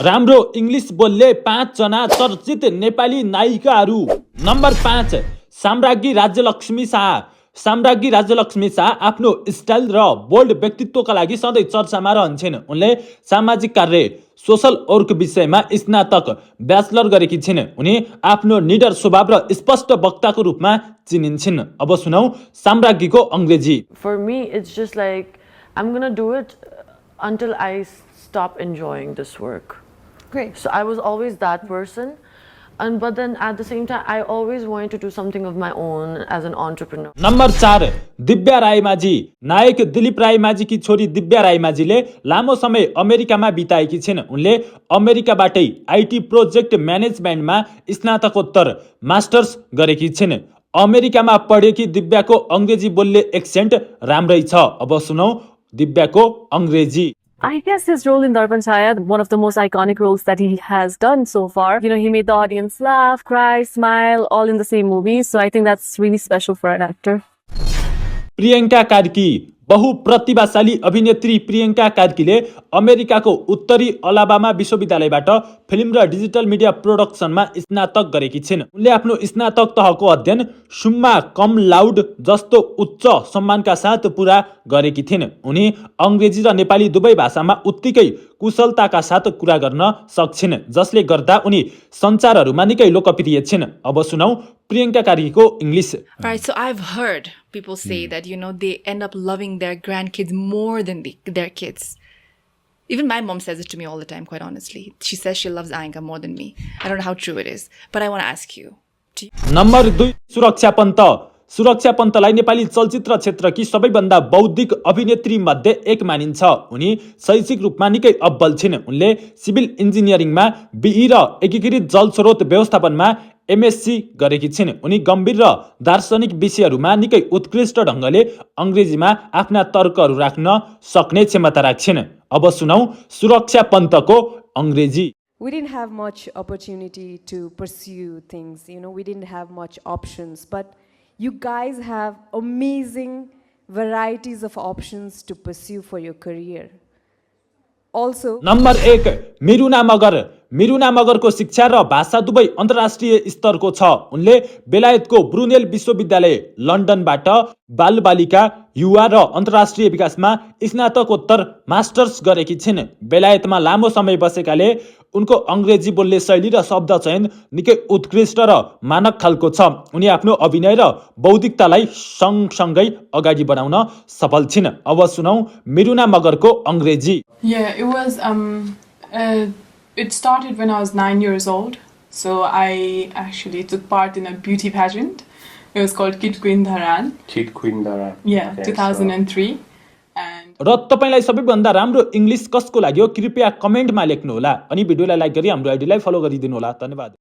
राम्रो इंग्लिश बोल्ने 5 जना चर्चित नेपाली नायिकाहरू। नम्बर 5 साम्राज्ञी राज्यलक्ष्मी शाह। साम्राज्ञी राज्यलक्ष्मी शाह आफ्नो स्टाइल र बोल्ड व्यक्तित्वका लागि सधैँ चर्चामा रहन्छन्। उनले सामाजिक कार्य सोशल वर्क विषयमा स्नातक ब्याचलर गरेकी छिन्। उनी आफ्नो निडर स्वभाव र स्पष्ट वक्ताको रूपमा चिनिन्छन्। अब सुनौ साम्राज्ञीको अंग्रेजी। For me, it's just like I'm gonna do it until I stop enjoying this work. Great. So I was always that person, but then at the same time, I always wanted to do something of my own as an entrepreneur. Number 4 Divya Raimajhi. नायक दिलीप रायमाझीकी छोरी दिव्या रायमाझीले लामो समय अमेरिकामा बिताएकी छिन्। उनले अमेरिकाबाटै IT project म्यानेजमेन्टमा स्नातकोत्तर masters गरेकी छिन्। अमेरिकामा पढेकी दिव्याको अंग्रेजी बोल्ने एक्सेन्ट राम्रै छ। अब सुनौ दिव्याको अंग्रेजी। I guess his role in Darpan Chaya, one of the most iconic roles that he has done so far. You know, he made the audience laugh, cry, smile, all in the same movie. So I think that's really special for an actor. Priyanka Karki. बहुप्रतिभाशाली अभिनेत्री प्रियंका कार्कीले अमेरिकाको उत्तरी Alabama विश्वविद्यालयबाट film र digital media प्रोडक्सनमा स्नातक गरेकी छिन्। उनले आफ्नो स्नातक तहको अध्ययन सुम्मा कम लाउड जस्तो उच्च सम्मानका साथ पूरा गरेकी थिइन्। उनी अंग्रेजी र नेपाली दुवै भाषामा उत्तिकै कुशलताका साथ कुरा गर्न सक्छिन्, जसले गर्दा उनी सञ्चारहरूमा निकै लोकप्रिय छिन्। अब सुनौ प्रियंका कार्कीको English. Right, so I've heard people say that, you know, they end up loving their grandkids more than their kids. Even my mom says it to me all the time, quite honestly. She says she loves Ayanka more than me. I don't know how true it is, but I want to ask you. Number 2 सुरक्षा पन्त। सुरक्षा पन्तलाई नेपाली चलचित्र क्षेत्रकी सबैभन्दा बौद्धिक अभिनेत्री मध्ये एक मानिन्छ। उनी शैक्षिक रूपमा निकै अब्बल छिन्। उनले सिभिल इन्जिनियरिङमा बीई र एकीकृत जलस्रोत व्यवस्थापनमा एमएससी गरेकी छिन्। उनी गम्भीर र दार्शनिक विषयहरूमा निकै उत्कृष्ट ढङ्गले अंग्रेजीमा आफ्ना तर्कहरू राख्न सक्ने क्षमता राख्छिन्। अब सुनौ सुरक्षा पन्तको अंग्रेजी। We didn't have much opportunity to pursue things, you know, we didn't have much options, but you guys have amazing varieties of options to pursue for your career. Also, number 1 मिरुना Magar. मिरुना मगरको शिक्षा र भाषा दुवै अन्तर्राष्ट्रिय स्तरको छ। उनले बेलायतको ब्रुनेल विश्वविद्यालय लन्डनबाट बालबालिका युवा र अन्तर्राष्ट्रिय विकासमा स्नातकोत्तर मास्टर्स गरेकी छिन्। बेलायतमा लामो समय बसेकाले उनको अंग्रेजी बोल्ने शैली र शब्द चयन निकै उत्कृष्ट र मानक खालको छ। उनी आफ्नो अभिनय र बौद्धिकतालाई सँगसँगै अगाडि बढाउन सफल छिन्। अब सुनौ मिरुना मगरको अंग्रेजी। Yeah, it started when I was 9 years old. So I actually took part in a beauty pageant. It was called Kid Queen Dharan. Kid Queen Dharan. Yeah, okay, 2003. र तपाईलाई सबैभन्दा राम्रो इंग्लिश कसको लाग्यो कृपया कमेन्टमा लेख्नु होला अनि भिडियोलाई लाइक गरी हाम्रो आइडीलाई फलो गरिदिनु होला। धन्यवाद।